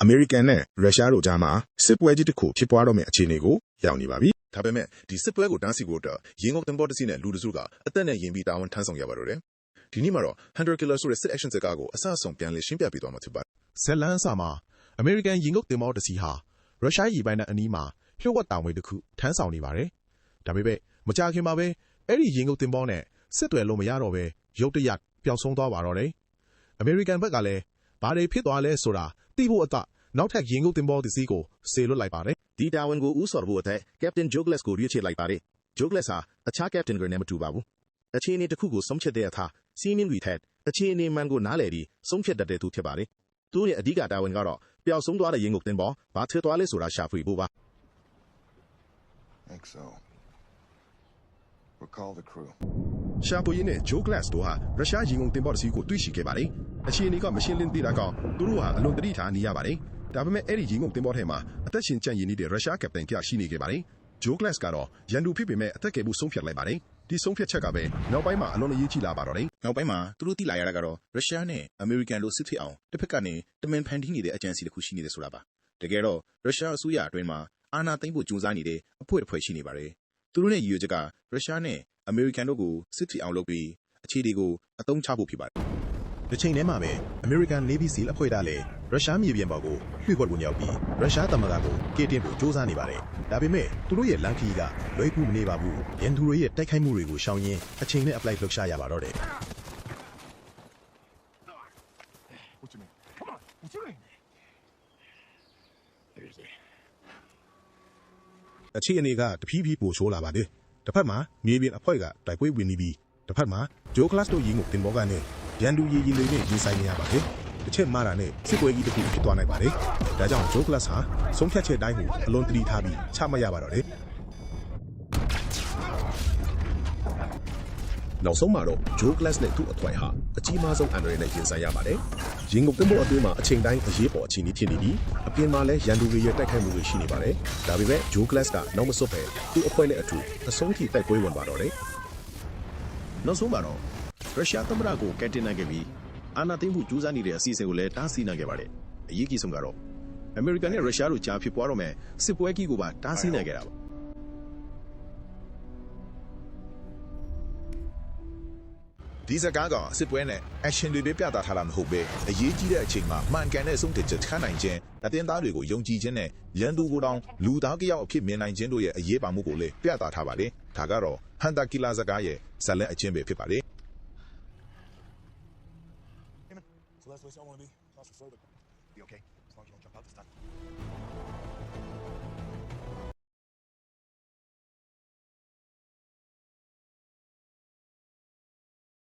American နဲ့ Russia တို့ကြားမှာစစ်ပွဲကြီးတစ်ခုဖြစ်ပွားတော့မယ့်အခြေအနေကိုရောက်နေပါပြီ။ ဒါပေမဲ့ဒီစစ်ပွဲကိုတန်းစီဖို့အတွက်ရင်ငုတ်တင်ပေါ်တစ်စီးနဲ့လူတစုကအသက်နဲ့ရင်ပြီးတာဝန်ထမ်းဆောင်ရပါတော့တယ်။ဒီနေ့မှာတော့ Hunter Killer ဆိုတဲ့စစ် action ဇာတ်ကားကိုအဆအဆုံးပြန်လည်ရှင်းပြပေးသွားမှာဖြစ်ပါတယ်။ ဇက်လန်းစာမှာအမေရိကန်ရင်ငုတ်တင်ပေါ်တစ်စီးဟာရုရှားရေပိုင်နက်အနီးမှာလျှို့ဝှက်တာဝန်တစ်ခုထမ်းဆောင်နေပါတယ်။ဒါပေမဲ့မကြာခင်မှာပဲအဲ့ဒီရင်ငုတ်တင်ပေါ်နဲ့စစ်တွေလို့မရတော့ပဲရုတ်တရက်ပျောက်ဆုံးသွားပါတော့တယ်။အမေရိကန်ဘက်ကလည်းဘာတွေဖြစ်သွားလဲဆိုတာသိဖို့အသနောက်ထပ်ရင်ငုတ်တင်ပေါ်တစ်စီးကိုစေလွှတ်လိုက်ပါတယ် ဒီတာဝန်ကိုဦးဆော်ဖို့အတွက် Captain Jogles ကိုရွေးချယ်လိုက်ပါတယ်။ Jogles ဟာအခြား Captain တွေနဲ့မတူပါဘူး။အခြေအနေတစ်ခုကိုဆုံးဖြတ်တဲ့အခါစီးနင်းတွေထက်အခြေအနေမှန်ကိုနားလည်ပြီးဆုံးဖြတ်တတ်တဲ့သူဖြစ်ပါတယ်။သူရဲ့အဓိကတာဝန်ကတော့ပျောက်ဆုံးသွားတဲ့ရင်ငုတ်တင်ပေါ်ဘာဖြစ်သွားလဲဆိုတာရှာဖွေဖို့ပါ Think so. We'll call the crew. ရှာဖွေရင်းနဲ့ Joe Glass တို့ဟာရုရှားရင်ငုတ်တင်ပေါ်တစ်စီးကိုတွေ့ရှိခဲ့ပါတယ်။အခြေအနေကမရှင်းလင်းသေးတာကြောင့်သူတို့ဟာအလွန်တတိထားနေရပါတယ်။ဒါပေမဲ့အဲ့ဒီရင်ငုတ်တင်ပေါ်ထဲမှာအသက်ရှင်ကျန်ရည်နေတဲ့ရုရှားကပတိန်ပြရှိနေခဲ့ပါတယ်။ Joe Glass ကတော့ရန်သူဖြစ်ပေမဲ့အသက်ကယ်ဖို့ဆုံးဖြတ်လိုက်ပါတယ်။ဒီဆုံးဖြတ်ချက်ကပဲနောက်ပိုင်းမှာအလွန်အရေးကြီးလာပါတော့တယ်။ နောက်ပိုင်းမှာသူတို့သိလာရတာကတော့ရုရှားနဲ့အမေရိကန်တို့စစ်ဖြစ်အောင်တစ်ဖက်ကနေတမင်ဖန်တီးနေတဲ့အကြံစီတစ်ခုရှိနေတယ်ဆိုတာပါ။တကယ်တော့ရုရှားအစိုးရအတွင်းမှာအာဏာသိမ်းဖို့ကြိုးစားနေတဲ့အဖွဲ့တစ်ဖွဲ့ရှိနေပါတယ်။သူတို့ရဲ့ရည်ရွယ်ချက်ကရုရှားနဲ့အမေရိကန်တို့ကိုစစ်ဖြစ်အောင်လုပ်ပြီးအခြေတွေကိုအသုံးချဖို့ဖြစ်ပါတယ်။ တစ်ချိန်တည်းမှာပဲ American Navy SEAL အဖွဲ့ကလည်းရုရှားမြေပြင်ပေါ်ကိုလွှင့်ခွက်ဝင်ရောက်ပြီးရုရှားသမ္မတကိုကယ်တင်ဖို့စ조사နေပါတယ်။ဒါပေမဲ့သူတို့ရဲ့လမ်းခရီးကလွယ်ကူမနေပါဘူး။ရန်သူတွေရဲ့တိုက်ခိုက်မှုတွေကိုရှောင်ရင်းအချိန်နဲ့ apply လုပ်ရှာရပါတော့တယ်။ What's your name? Come on. What's your name? There's it. အခြေအနေကတဖြည်းဖြည်းပိုဆိုးလာပါတယ်။တစ်ဖက်မှာမြေပြင်အဖွဲ့ကတိုက်ပွဲဝင်နေပြီးတစ်ဖက်မှာဂျိုကလတ်တို့ရင်ကိုတင်ပေါ်ကနေရန်သူရည်ရည်လေးနဲ့ရင်ဆိုင်နေရပါတယ်။တစ်ချက်မှားတာနဲ့စစ်ပွဲကြီးတစ်ခုဖြစ်သွားနိုင်ပါတယ်။ဒါကြောင့်ဂျိုကလတ်ဟာဆုံးဖြတ်ချက်တိုင်းကိုအလွန်တတိထားပြီးချမှတ်ရပါတော့တယ်။နောက်ဆုံးမှာတော့ Joe Glass နဲ့သူ့အဖွဲ့ဟာအကြီးမားဆုံးအန္တရာယ်နဲ့ရင်ဆိုင်ရပါတယ်။ရင်ငုတ်တင်ပေါ်အတွင်းမှာအချိန်တိုင်းအရေးပေါ်အခြေအနေဖြစ်နေပြီးအပြင်မှာလည်းရန်သူတွေရဲ့တိုက်ခိုက်မှုတွေရှိနေပါတယ်။ဒါပေမဲ့ Joe Glass ကနောက်မဆုတ်ပဲသူ့အဖွဲ့နဲ့အတူအဆုံးထိတိုက်ပွဲဝင်ပါတော့တယ်။ နောက်ဆုံးမှာတော့ရုရှားသမ္မတကိုကယ်တင်နိုင်ခဲ့ပြီးအာဏာသိမ်းမှုကြိုးစားနေတဲ့အစီအစဉ်ကိုလည်းတားဆီးနိုင်ခဲ့ပါတယ်။အရေးကြီးဆုံးကတော့အမေရိကန်နဲ့ရုရှားတို့ကြားဖြစ်ပွားတော့မယ်စစ်ပွဲကြီးကိုပါတားဆီးနိုင်ခဲ့တာပါဒီစကားကစစ်ပွဲနဲ့ action တွေပဲပြသထားတာမဟုတ်ပဲအရေးကြီးတဲ့အချိန်မှာမှန်ကန်တဲ့ဆုံးဖြတ်ချက်ချနိုင်ခြင်းအတင်းသားတွေကိုယုံကြည်ခြင်းနဲ့ရန်သူကိုတောင်လူသားကြောက်အဖြစ်မြင်နိုင်ခြင်းတို့ရဲ့အရေးပါမှုကိုလည်းပြသထားပါတယ်ဒါကတော့ Hunter Killer စကားရဲ့ဇာတ်လမ်းအချင်းပဲဖြစ်ပါတယ် So that's the place I want to be. Claustrophobic. Be okay. As long as you don't jump out this time.